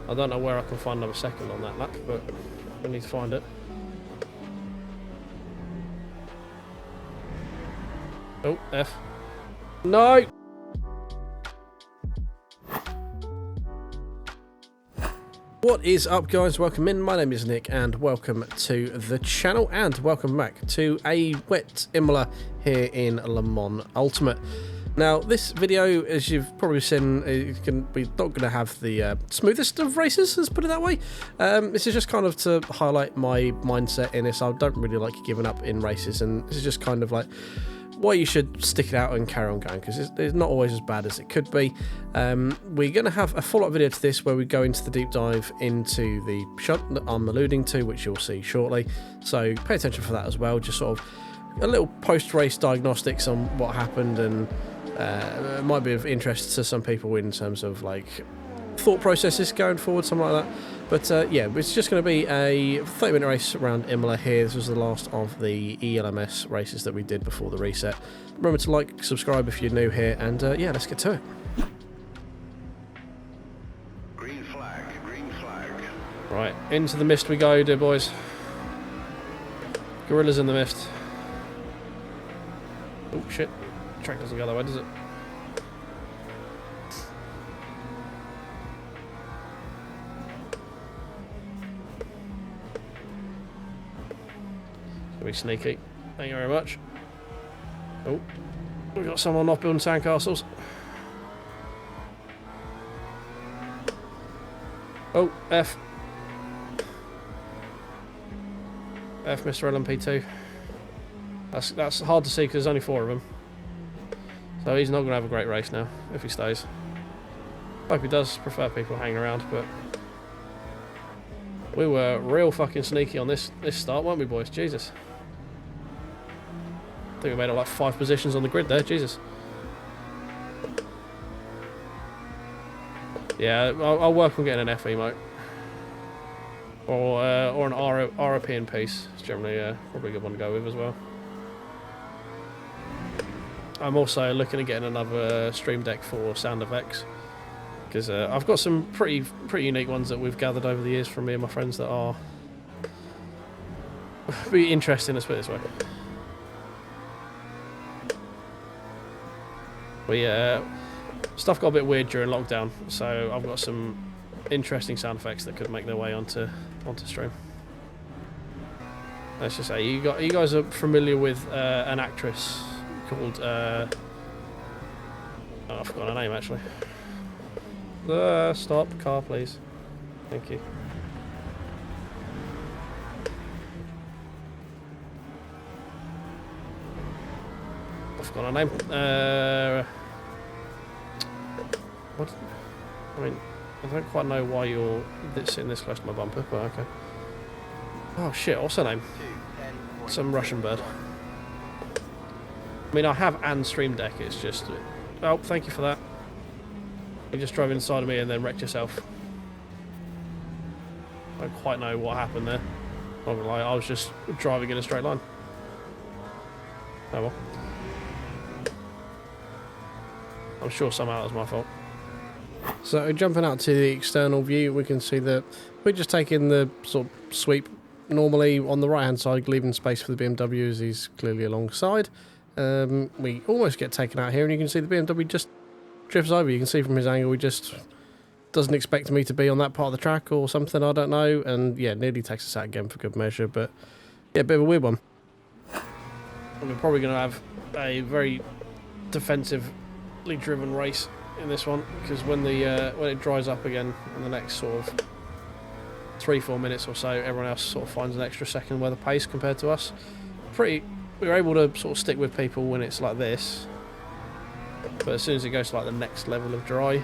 I don't know where I can find another second on that lap, but we need to find it. Oh, F. No! What is up, guys? Welcome in. My name is Nick and welcome to the channel and welcome back to a wet Imola here in Le Mans Ultimate. Now, this video, as you've probably seen, we're not going to have the smoothest of races, let's put it that way. This is just kind of to highlight my mindset in this. I don't really like giving up in races, and this is just kind of like why you should stick it out and carry on going, because it's not always as bad as it could be. We're going to have a follow-up video to this where we go into the deep dive into the shunt that I'm alluding to, which you'll see shortly. So pay attention for that as well. Just sort of a little post-race diagnostics on what happened, and it might be of interest to some people in terms of like thought processes going forward, something like that. But yeah, it's just going to be a 30-minute race around Imola here. This was the last of the ELMS races that we did before the reset. Remember to like, subscribe if you're new here, and yeah, let's get to it. Green flag, green flag. Right, into the mist we go, dear boys. Gorillas in the mist. Oh shit, track doesn't go that way, does it? Be sneaky. Thank you very much. Oh, we've got someone not building sandcastles. Oh, F. F, Mr. LMP2. That's hard to see because there's only 4 of them. So he's not going to have a great race now if he stays. Hope he does prefer people hanging around, but we were real fucking sneaky on this start, weren't we, boys? Jesus. I think we made it like 5 positions on the grid there, Jesus. Yeah, I'll work on getting an FE emote. Or an European piece. It's generally probably a good one to go with as well. I'm also looking at getting another Streamdeck for sound effects, because I've got some pretty unique ones that we've gathered over the years from me and my friends that are be interesting, let's put it this way. Stuff got a bit weird during lockdown, so I've got some interesting sound effects that could make their way onto stream. Let's just say you guys are familiar with an actress called oh, I forgot her name actually. Stop, car please. Thank you. I forgot her name. What? I mean, I don't quite know why you're sitting this close to my bumper, but okay. Oh shit, what's her name? Some Russian bird. I mean, I have and Streamdeck, it's just... Oh, thank you for that. You just drove inside of me and then wrecked yourself. I don't quite know what happened there. Not gonna lie, I was just driving in a straight line. Oh well. I'm sure somehow that was my fault. So jumping out to the external view, we can see that we're just taking the sort of sweep normally on the right hand side, leaving space for the BMW as he's clearly alongside. We almost get taken out here, and you can see the BMW just drifts over. You can see from his angle he just doesn't expect me to be on that part of the track or something, I don't know, and yeah, nearly takes us out again for good measure, but yeah, a bit of a weird one. And we're probably going to have a very defensively driven race in this one, because when it dries up again in the next sort of 3-4 minutes or so, everyone else sort of finds an extra second worth of pace compared to us. We were able to sort of stick with people when it's like this, but as soon as it goes to like the next level of dry,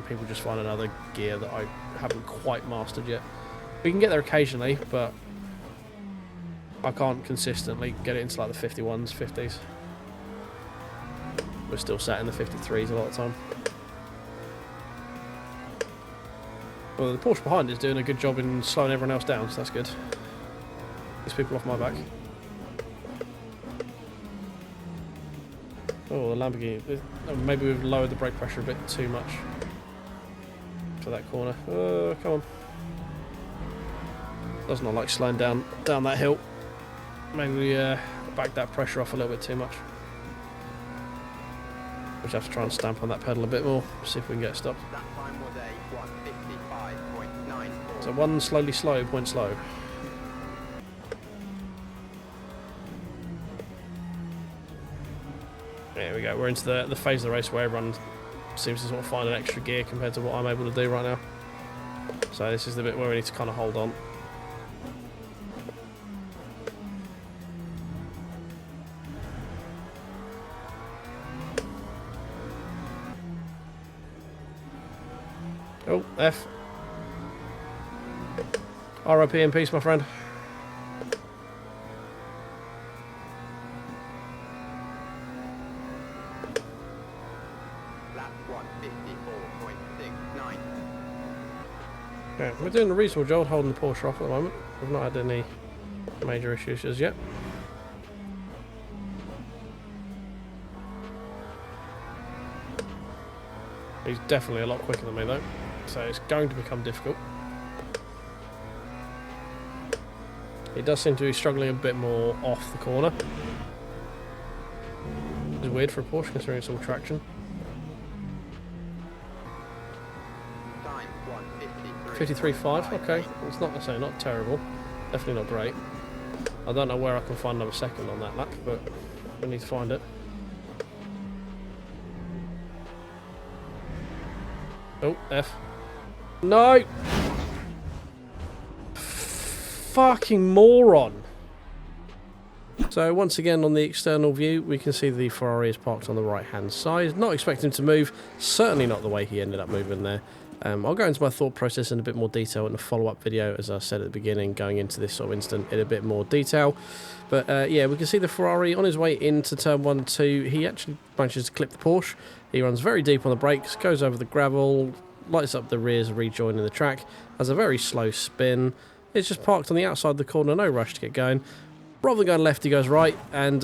people just find another gear that I haven't quite mastered yet. We can get there occasionally, but I can't consistently get it into like the 51s, 50s. We're still sat in the 53s a lot of the time. Well, the Porsche behind is doing a good job in slowing everyone else down, so that's good. These people off my back. Oh, the Lamborghini. Maybe we've lowered the brake pressure a bit too much. to that corner. Come on. Does not like slowing down that hill. Maybe we back that pressure off a little bit too much. We just have to try and stamp on that pedal a bit more, see if we can get it stopped. That time was a 1:55.94. So 1 slowly slow, point slow. There we go, we're into the phase of the race where everyone seems to sort of find an extra gear compared to what I'm able to do right now. So this is the bit where we need to kind of hold on. Oh, F. RIP in peace, my friend. Lap 1:54.69. Okay, we're doing a reasonable job holding the Porsche off at the moment. We've not had any major issues as yet. He's definitely a lot quicker than me though, so it's going to become difficult. He does seem to be struggling a bit more off the corner. It's weird for a Porsche considering it's all traction. Time 53.5, okay. It's not necessarily not terrible. Definitely not great. I don't know where I can find another second on that lap, but we need to find it. Oh, F. No! Fucking moron! So once again on the external view we can see the Ferrari is parked on the right hand side. Not expecting him to move, certainly not the way he ended up moving there. I'll go into my thought process in a bit more detail in a follow-up video, as I said at the beginning, going into this sort of incident in a bit more detail. But yeah, we can see the Ferrari on his way into turn 1 and 2. He actually manages to clip the Porsche. He runs very deep on the brakes, goes over the gravel, lights up the rears, rejoining the track, has a very slow spin. It's just parked on the outside of the corner, no rush to get going. Rather than going left, he goes right, and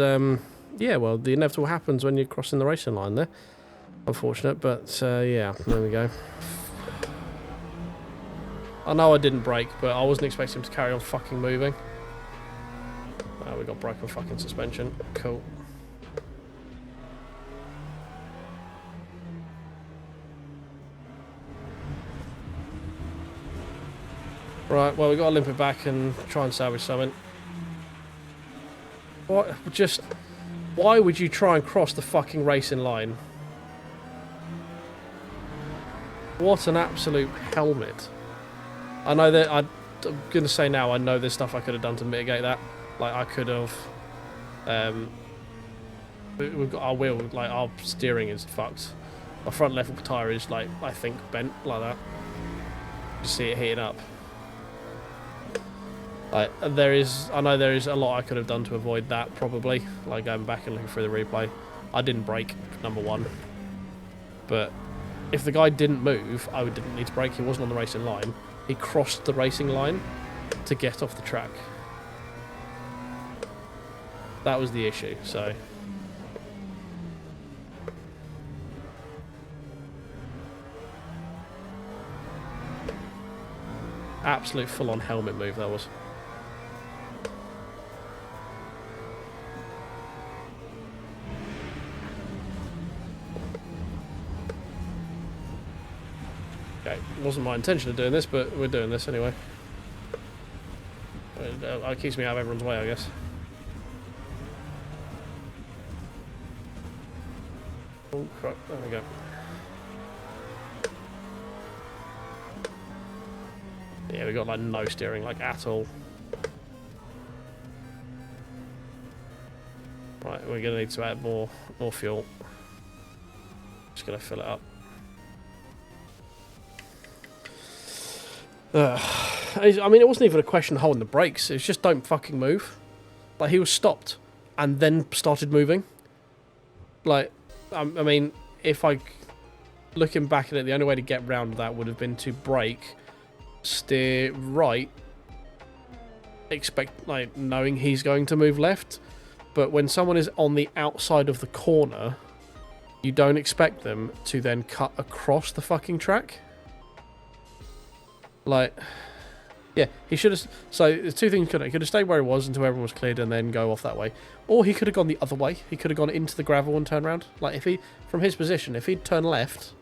yeah, well, the inevitable happens when you're crossing the racing line there. Unfortunate, but yeah, there we go. I know I didn't brake, but I wasn't expecting him to carry on fucking moving. We got broken fucking suspension. Cool. Right, well, we've got to limp it back and try and salvage something. What? Just, why would you try and cross the fucking racing line? What an absolute helmet. I know that, I'm going to say now, I know there's stuff I could have done to mitigate that. Like, I could have, we've got our wheel, like, our steering is fucked. My front left tyre is, like, I think bent, like that. You see it heating up. Like, I know there is a lot I could have done to avoid that, probably. Like, going back and looking through the replay. I didn't brake, number one. But if the guy didn't move, I didn't need to brake. He wasn't on the racing line. He crossed the racing line to get off the track. That was the issue, so... Absolute full-on helmet move, that was. Okay, wasn't my intention of doing this, but we're doing this anyway. It keeps me out of everyone's way, I guess. Oh crap, there we go. Yeah, we got like no steering, like at all. Right, we're gonna need to add more fuel. Just gonna fill it up. I mean, it wasn't even a question of holding the brakes. It was just don't fucking move. Like, he was stopped and then started moving. Like, I mean, if looking back at it, the only way to get round that would have been to brake, steer right, like knowing he's going to move left. But when someone is on the outside of the corner, you don't expect them to then cut across the fucking track. Like, yeah, he should have... So, there's two things he could have. He could have stayed where he was until everyone was cleared and then go off that way. Or he could have gone the other way. He could have gone into the gravel and turned around. Like, if he... From his position, if he'd turned left,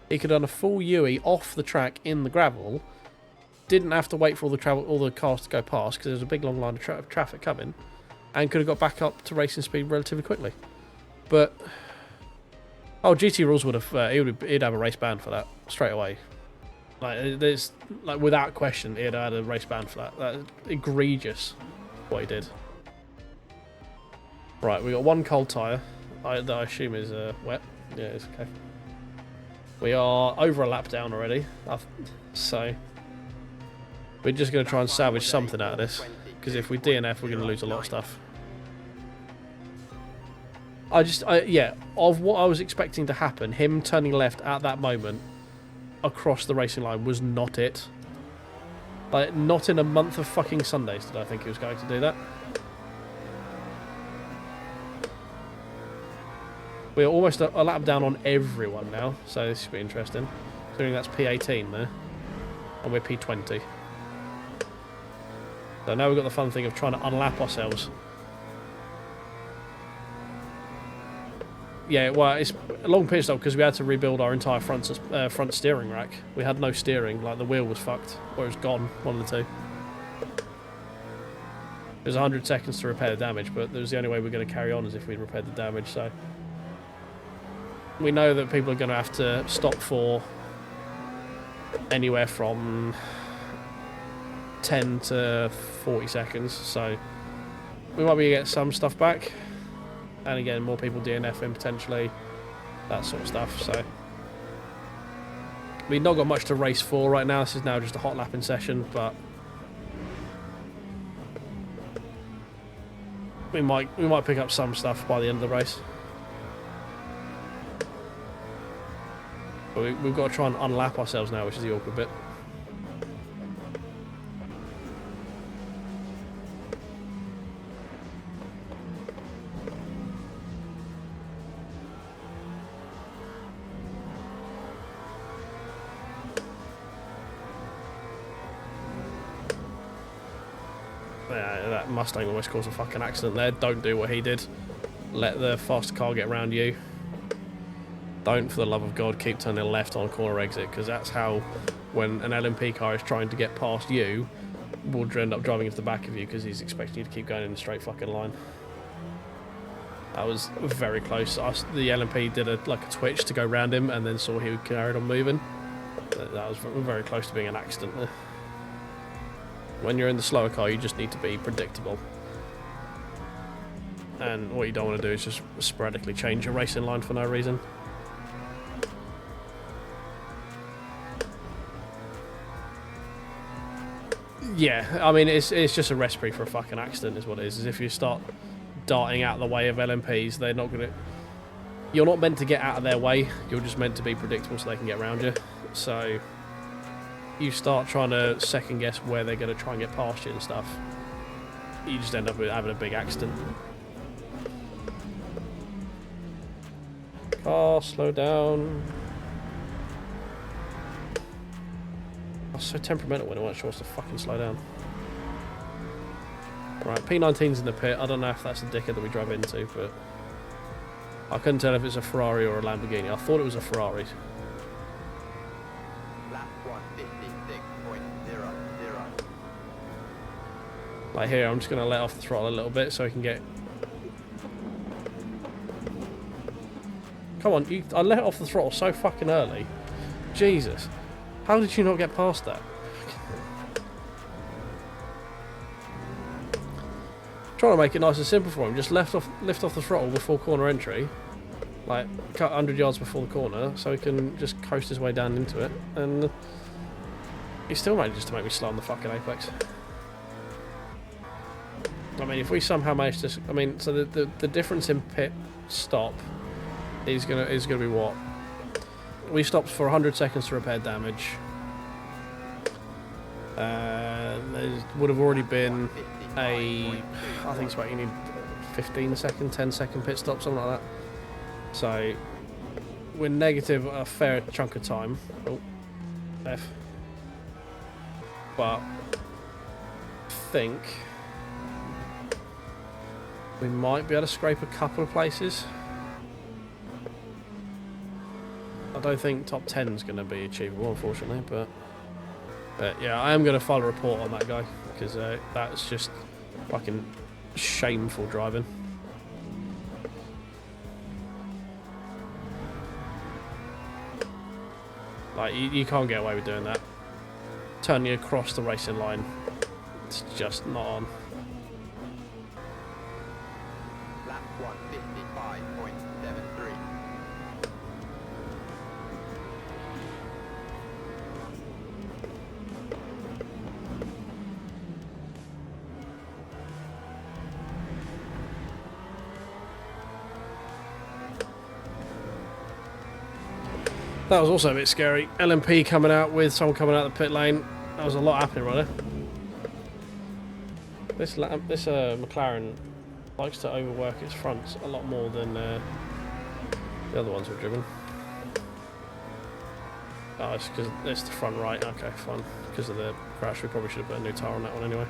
he could have done a full UE off the track in the gravel. Didn't have to wait for all the cars to go past because there's a big long line of traffic coming. And could have got back up to racing speed relatively quickly. But... Oh, GT Rules would have... he'd have a race ban for that straight away. Like, there's, like, without question, he'd had a race ban for that. That's egregious, what he did. Right, we got one cold tyre that I assume is wet. Yeah, it's okay. We are over a lap down already, so we're just going to try and salvage something out of this. Because if we DNF, we're going to lose a lot of stuff. Yeah, of what I was expecting to happen, him turning left at that moment across the racing line was not it. Like, not in a month of fucking Sundays did I think he was going to do that. We're almost a lap down on everyone now, so this should be interesting. Considering that's P18 there, and we're P20. So now we've got the fun thing of trying to unlap ourselves. Yeah, well, it's a long pit stop because we had to rebuild our entire front steering rack. We had no steering, like the wheel was fucked, or it was gone, one of the two. It was 100 seconds to repair the damage, but it was the only way we we're going to carry on is if we'd repaired the damage, so... We know that people are going to have to stop for anywhere from 10 to 40 seconds, so we might be able to get some stuff back. And again, more people DNFing potentially, that sort of stuff. So we've not got much to race for right now. This is now just a hot lapping session, but we might pick up some stuff by the end of the race. But we've got to try and unlap ourselves now, which is the awkward bit. That Mustang almost caused a fucking accident there. Don't do what he did. Let the faster car get around you. Don't, for the love of God, keep turning left on corner exit, because that's how, when an LMP car is trying to get past you, will end up driving into the back of you because he's expecting you to keep going in a straight fucking line. That was very close. The LMP did a twitch to go round him and then saw he carried on moving. That was very close to being an accident there. When you're in the slower car, you just need to be predictable. And what you don't want to do is just sporadically change your racing line for no reason. Yeah, I mean, it's just a recipe for a fucking accident is what it is if you start darting out the way of LMPs, they're not going to... You're not meant to get out of their way, you're just meant to be predictable so they can get around you. So... you start trying to second guess where they're going to try and get past you and stuff, you just end up with having a big accident. Car, slow down. I was so temperamental when I wasn't sure what's to fucking slow down. Right, P19's in the pit. I don't know if that's the dickhead that we drove into, but I couldn't tell if it's a Ferrari or a Lamborghini. I thought it was a Ferrari. Like here, I'm just going to let off the throttle a little bit so we can get... Come on, I let off the throttle so fucking early. Jesus. How did you not get past that? Trying to make it nice and simple for him. Just lift off the throttle before corner entry. Like, cut 100 yards before the corner so he can just coast his way down into it. And he still manages to make me slow on the fucking apex. I mean, if we somehow manage to... I mean, so the difference in pit stop is gonna be what? We stopped for 100 seconds to repair damage. There would have already been I think it's about you need 15 second, 10 second pit stop, something like that. So we're negative a fair chunk of time. Oh, F. but I think we might be able to scrape a couple of places. I don't think top 10 is going to be achievable, unfortunately, but yeah, I am going to file a report on that guy, because that's just fucking shameful driving. Like, you can't get away with doing that. Turning across the racing line, it's just not on. Lap 155.73. That was also a bit scary. LMP coming out with someone coming out of the pit lane. There was a lot happening right there. This McLaren likes to overwork its fronts a lot more than the other ones we've driven. Oh, it's because it's the front right. Okay, fine. Because of the crash, we probably should have put a new tyre on that one anyway.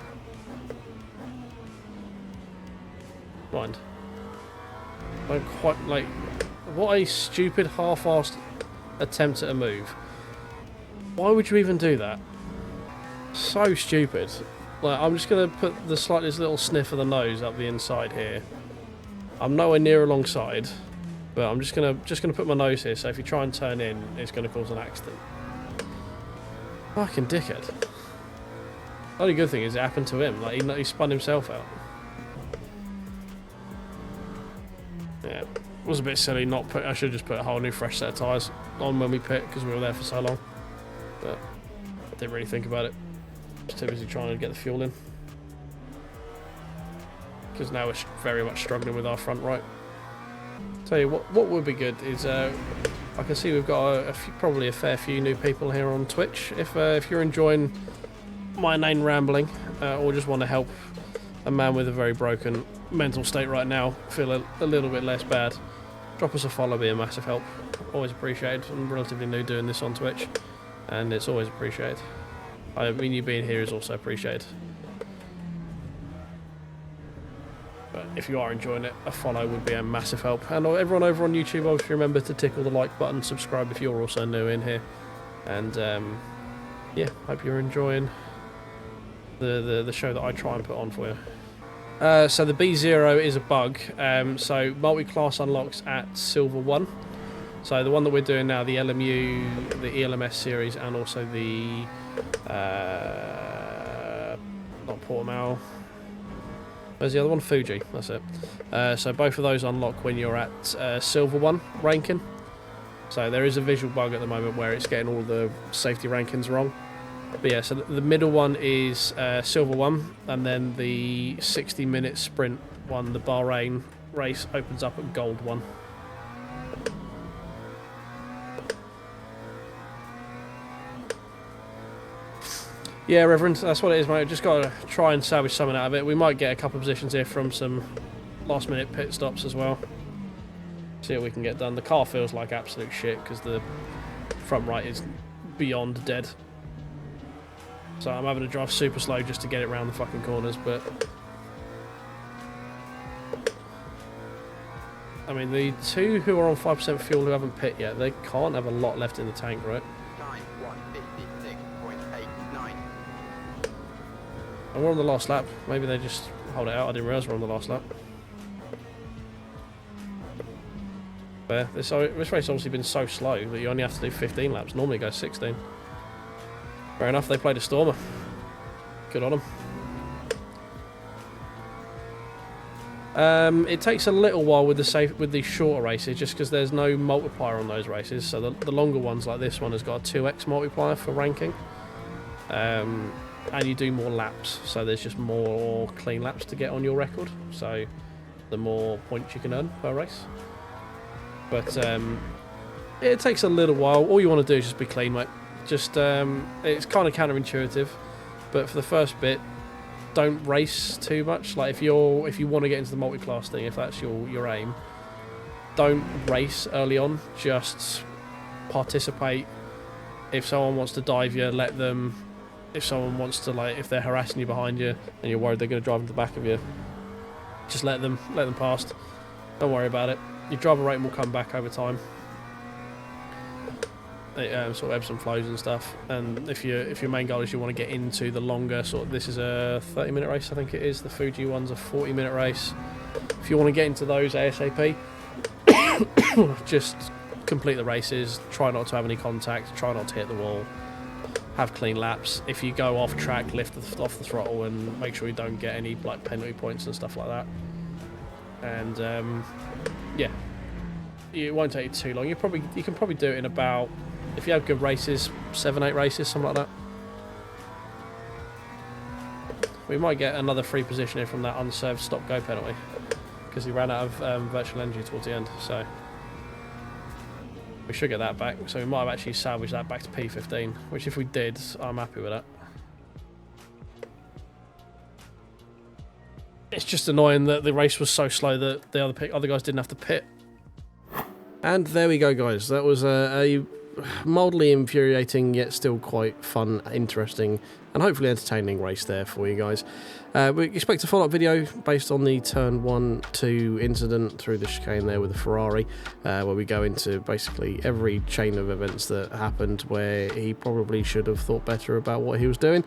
Mind. I don't quite like. What a stupid, half-assed attempt at a move. Why would you even do that? So stupid. Like, I'm just going to put the slightest little sniff of the nose up the inside here. I'm nowhere near alongside, but I'm just gonna put my nose here, so if you try and turn in, it's going to cause an accident. Fucking dickhead. The only good thing is it happened to him. Like, he spun himself out. Yeah. It was a bit silly not put. I should have just put a whole new fresh set of tyres on when we pit, because we were there for so long. But didn't really think about it. Just too busy trying to get the fuel in. Because now we're very much struggling with our front right. Tell you what would be good is I can see we've got probably a fair few new people here on Twitch. If you're enjoying my inane rambling or just want to help a man with a very broken mental state right now feel a little bit less bad, drop us a follow, be a massive help. Always appreciated. I'm relatively new doing this on Twitch, and it's always appreciated. I mean, you being here is also appreciated. But if you are enjoying it, a follow would be a massive help. And everyone over on YouTube, obviously remember to tickle the like button, subscribe if you're also new in here. And yeah, hope you're enjoying the show that I try and put on for you. So the B0 is a bug. So multi-class unlocks at Silver 1. So the one that we're doing now, the LMU, the ELMS series, and also the not Portimao. Where's the other one? Fuji. That's it. So both of those unlock when you're at Silver 1 ranking. So there is a visual bug at the moment where it's getting all the safety rankings wrong. But yeah, so the middle one is Silver 1, and then the 60-minute sprint one, the Bahrain race, opens up at Gold 1. Yeah, Reverend, that's what it is, mate. Just got to try and salvage something out of it. We might get a couple of positions here from some last-minute pit stops as well. See what we can get done. The car feels like absolute shit because the front right is beyond dead. So I'm having to drive super slow just to get it around the fucking corners, but I mean, the two who are on 5% fuel who haven't pit yet, they can't have a lot left in the tank, right? Time 156.89. And we're on the last lap. Maybe they just hold it out. I didn't realise we're on the last lap. But this race has obviously been so slow that you only have to do 15 laps. Normally it goes 16. Fair enough, they played a stormer. Good on them. It takes a little while with the shorter races, just because there's no multiplier on those races. So the longer ones, like this one, has got a 2x multiplier for ranking, and you do more laps. So there's just more clean laps to get on your record. So the more points you can earn per race. But it takes a little while. All you want to do is just be clean, mate. Just it's kind of counterintuitive, but for the first bit, don't race too much. Like if you want to get into the multi-class thing, if that's your aim, don't race early on. Just participate. If someone wants to dive you, let them. if someone wants to, like, if they're harassing you behind you and you're worried they're going to drive into the back of you, just let them past. Don't worry about it. Your driver rating will come back over time. It sort of ebbs and flows and stuff. And if your main goal is you want to get into the longer sort of, this is a 30-minute race, I think it is. The Fuji one's a 40-minute race. If you want to get into those ASAP, just complete the races. Try not to have any contact. Try not to hit the wall. Have clean laps. If you go off track, lift off the throttle and make sure you don't get any like penalty points and stuff like that. And yeah, it won't take you too long. You can probably do it in about, if you have good races, 7-8 races, something like that. We might get another free position here from that unserved stop-go penalty because he ran out of virtual energy towards the end. So we should get that back. So we might have actually salvaged that back to P15, which if we did, I'm happy with that. It's just annoying that the race was so slow that the other guys didn't have to pit. And there we go, guys. That was a mildly infuriating yet still quite fun, interesting and hopefully entertaining race there for you guys. We expect a follow-up video based on the turn 1-2 incident through the chicane there with the Ferrari, where we go into basically every chain of events that happened where he probably should have thought better about what he was doing.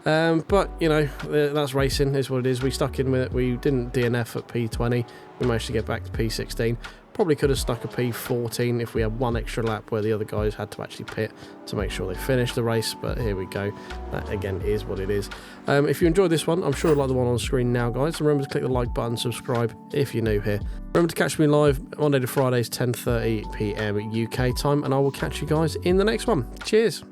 But, you know, that's racing, is what it is. We stuck in with it. We didn't DNF at P20. We managed to get back to P16. Probably could have stuck a P14 if we had one extra lap where the other guys had to actually pit to make sure they finished the race, but here we go. That again is what it is. If you enjoyed this one, I'm sure you'll like the one on screen now, guys. Remember to click the like button, subscribe if you're new here. Remember to catch me live Monday to Fridays 10:30 PM UK time, and I will catch you guys in the next one. Cheers.